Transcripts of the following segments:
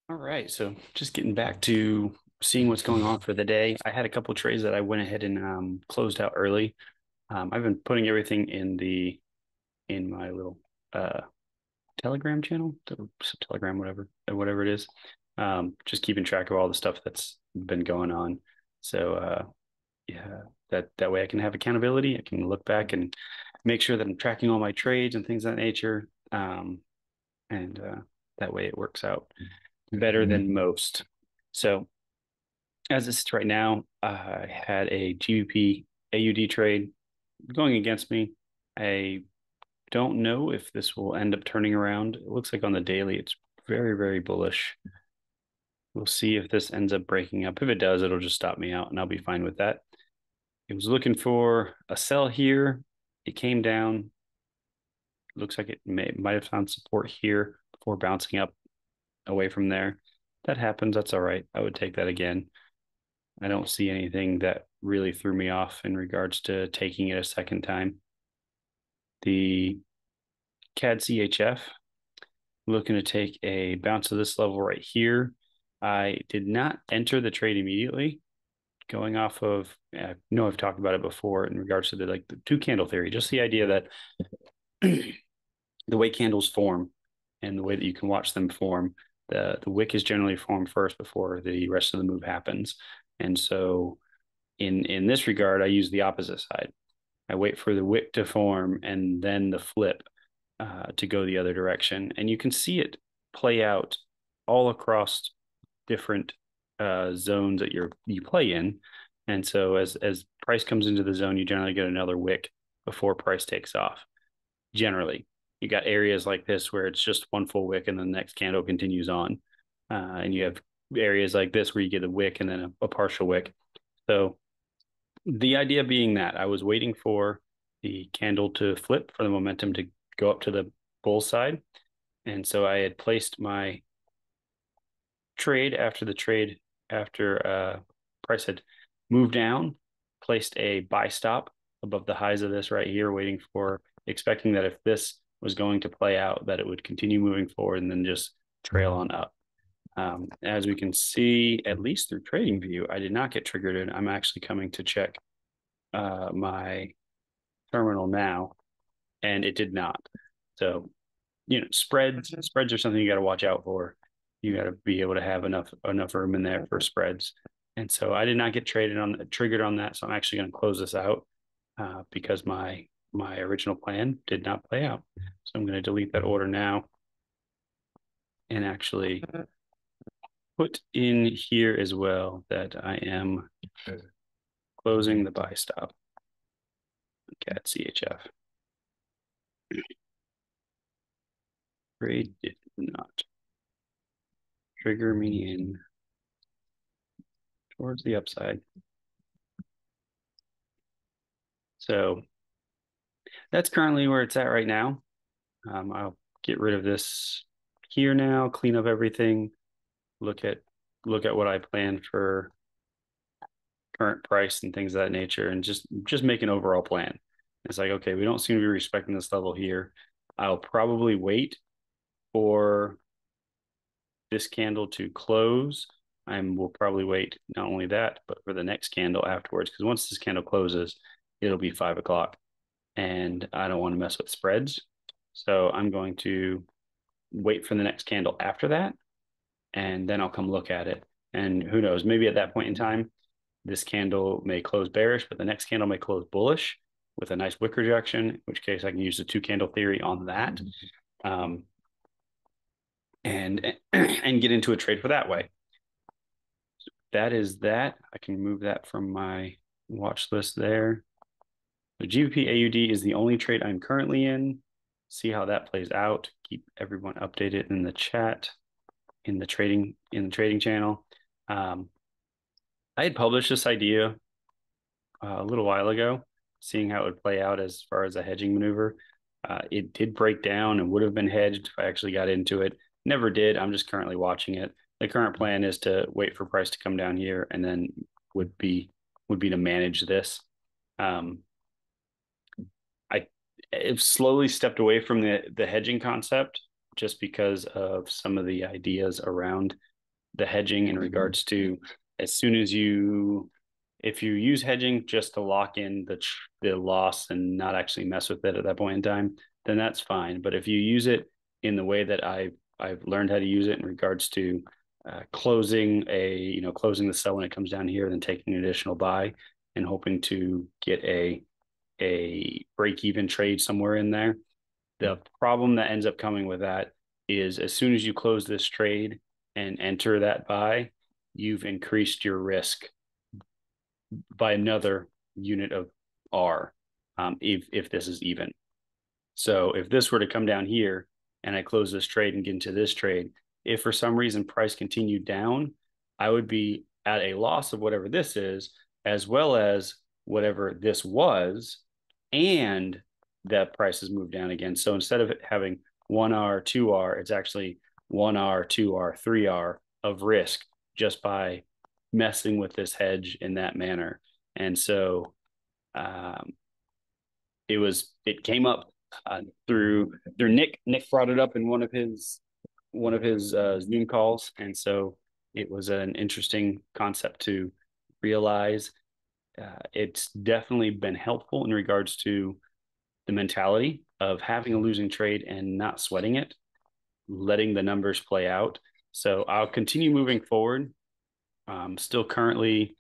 All right, so just getting back to seeing what's going on for the day. I had a couple of trades that I went ahead and closed out early. I've been putting everything in my little uh, Telegram channel, Telegram, whatever it is. Just keeping track of all the stuff that's been going on. So yeah, that way I can have accountability. I can look back and make sure that I'm tracking all my trades and things of that nature. And that way it works out better than most. So as it sits right now, I had a GBP AUD trade going against me. I don't know if this will end up turning around. It looks like on the daily, it's very, very bullish. We'll see if this ends up breaking up. If it does, it'll just stop me out and I'll be fine with that. It was looking for a sell here. It came down. Looks like it might have found support here before bouncing up away from there. That happens. That's all right. I would take that again. I don't see anything that really threw me off in regards to taking it a second time. The CAD CHF, looking to take a bounce of this level right here. I did not enter the trade immediately, going off of, I know I've talked about it before in regards to the two candle theory, just the idea that the way candles form and the way that you can watch them form, the wick is generally formed first before the rest of the move happens. And so in this regard, I use the opposite side. I wait for the wick to form and then the flip to go the other direction. And you can see it play out all across different zones that you play in. And so as price comes into the zone, you generally get another wick before price takes off. Generally, you got areas like this where it's just one full wick and then the next candle continues on. And you have areas like this where you get a wick and then a partial wick. So the idea being that I was waiting for the candle to flip for the momentum to go up to the bull side. And so I had placed my trade after price had moved down, placed a buy stop above the highs of this right here, waiting for expecting that if this was going to play out, that it would continue moving forward and then just trail on up. As we can see, at least through trading view, I did not get triggered and I'm actually coming to check my terminal now, and it did not. So, spreads are something you got to watch out for. You got to be able to have enough room in there for spreads. And so I did not get triggered on that. So I'm actually going to close this out because my original plan did not play out. So I'm going to delete that order now and actually put in here as well that I am closing the buy stop. CAD CHF. Trade did not trigger me in towards the upside. So that's currently where it's at right now. I'll get rid of this here now, clean up everything, look at what I planned for current price and things of that nature, and just make an overall plan. It's like, okay, we don't seem to be respecting this level here. I'll probably wait for this candle to close. Will probably wait not only that, but for the next candle afterwards, because once this candle closes, it'll be 5 o'clock, and I don't want to mess with spreads. So I'm going to wait for the next candle after that, and then I'll come look at it. And who knows, maybe at that point in time, this candle may close bearish, but the next candle may close bullish with a nice wick rejection, in which case I can use the two candle theory on that. And get into a trade for that way. So that is that. I can move that from my watch list there. The GBP AUD is the only trade I'm currently in. See how that plays out. Keep everyone updated in the chat, in the trading channel. I had published this idea a little while ago, seeing how it would play out as far as a hedging maneuver. It did break down and would have been hedged if I actually got into it. Never did. I'm just currently watching it. The current plan is to wait for price to come down here, and then would be to manage this. I've slowly stepped away from the hedging concept just because of some of the ideas around the hedging in regards to as soon as if you use hedging just to lock in the loss and not actually mess with it at that point in time, then that's fine. But if you use it in the way that I've learned how to use it in regards to closing closing the sell when it comes down here, then taking an additional buy and hoping to get a break even trade somewhere in there. The problem that ends up coming with that is as soon as you close this trade and enter that buy, you've increased your risk by another unit of R, if this is even. So if this were to come down here and I close this trade and get into this trade, if for some reason price continued down, I would be at a loss of whatever this is, as well as whatever this was, and that price has moved down again. So instead of it having 1R, 2R, it's actually 1R, 2R, 3R of risk just by messing with this hedge in that manner. And so it came up through Nick. Nick brought it up in one of his Zoom calls, and so it was an interesting concept to realize. It's definitely been helpful in regards to the mentality of having a losing trade and not sweating it, letting the numbers play out. So I'll continue moving forward. Still currently,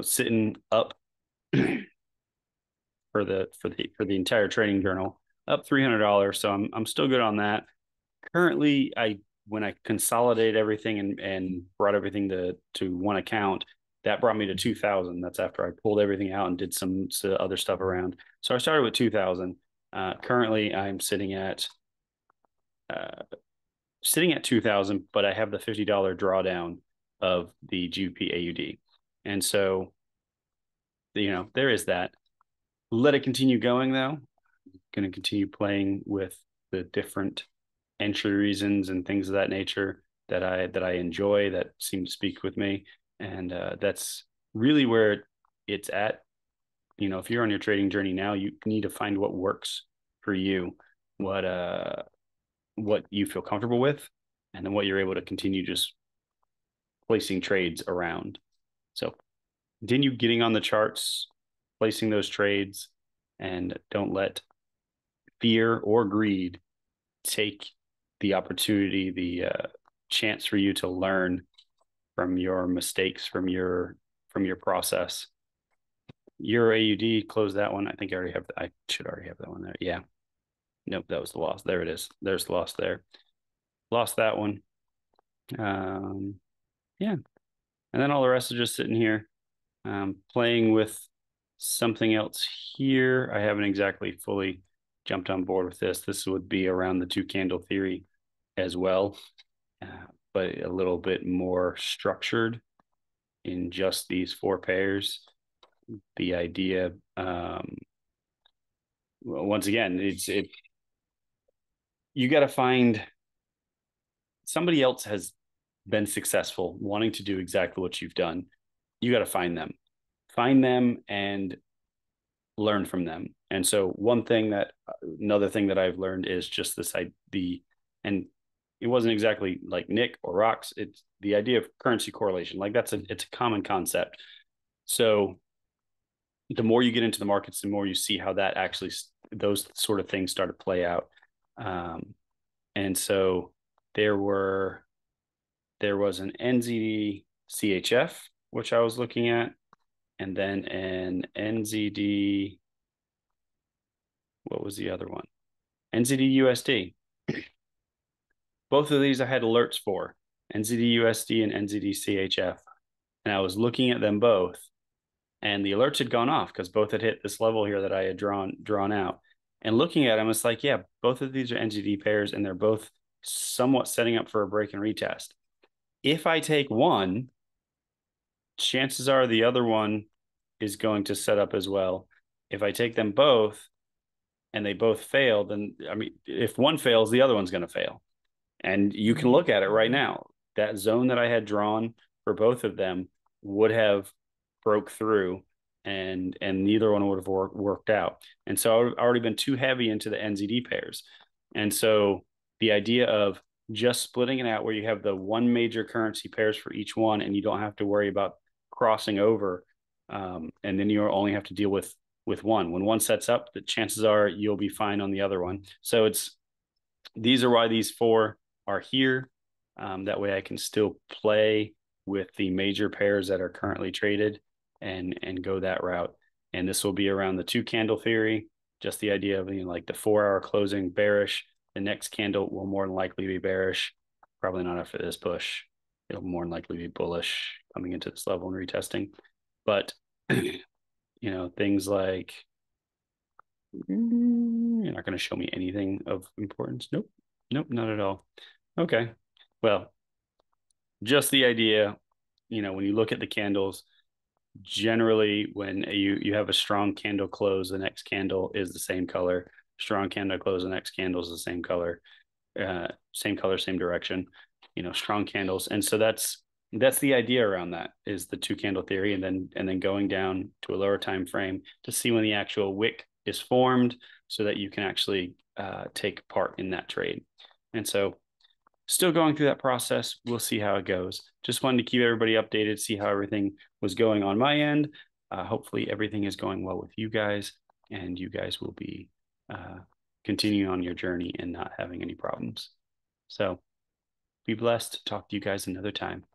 sitting up for the entire trading journal, up $300. So I'm still good on that. Currently, when I consolidated everything and brought everything to one account, that brought me to 2,000. That's after I pulled everything out and did some other stuff around. So I started with 2,000. Currently, I'm sitting at 2,000, but I have the $50 drawdown of the GBP AUD, and so there is that. Let it continue going though. Going to continue playing with the different entry reasons and things of that nature that I enjoy, that seem to speak with me, and that's really where it's at. If you're on your trading journey now, you need to find what works for you, what you feel comfortable with, and then what you're able to continue just placing trades around. So continue getting on the charts, placing those trades, and don't let fear or greed take the opportunity, the chance for you to learn from your mistakes, from your process. Euro AUD, close that one. I should already have that one there. Yeah. Nope, that was the loss. There it is. There's the loss there. Lost that one. Yeah. And then all the rest is just sitting here, playing with something else here. I haven't exactly fully jumped on board with this. This would be around the 2 candle theory as well, but a little bit more structured in just these 4 pairs. The idea, once again, you got to find somebody else has been successful wanting to do exactly what you've done. You got to find them and learn from them. And so another thing that I've learned is just and it wasn't exactly like Nick or Rox. It's the idea of currency correlation. Like it's a common concept. So the more you get into the markets, the more you see how that actually, those sort of things start to play out. And so there was an NZD CHF, which I was looking at, and then an NZD, what was the other one? NZD USD. Both of these I had alerts for, NZD USD and NZD CHF. And I was looking at them both, and the alerts had gone off because both had hit this level here that I had drawn out. And looking at them, it's like, yeah, both of these are NZD pairs, and they're both somewhat setting up for a break and retest. If I take one, chances are the other one is going to set up as well. If I take them both and they both fail, then, if one fails, the other one's going to fail. And you can look at it right now. That zone that I had drawn for both of them would have broke through, and neither one would have worked out. And so I've already been too heavy into the NZD pairs. And so the idea of just splitting it out where you have the one major currency pairs for each one, and you don't have to worry about crossing over. And then you only have to deal with one. When one sets up, the chances are you'll be fine on the other one. So these are why these four are here. That way I can still play with the major pairs that are currently traded and go that route. And this will be around the two candle theory, just the idea of like the 4 hour closing bearish. The next candle will more than likely be bearish. Probably not after this push. It'll more than likely be bullish coming into this level and retesting. But things like you're not going to show me anything of importance. Nope. Nope, not at all. Okay. Well, just the idea, when you look at the candles, generally when you have a strong candle close, the next candle is the same color. Strong candle close, the next candle is the same color. Same color, same direction. Strong candles. And so that's the idea around that, is the two candle theory, and then going down to a lower time frame to see when the actual wick is formed so that you can actually take part in that trade. And so still going through that process. We'll see how it goes. Just wanted to keep everybody updated, see how everything was going on my end. Hopefully everything is going well with you guys, and you guys will be continuing on your journey and not having any problems. So be blessed. Talk to you guys another time.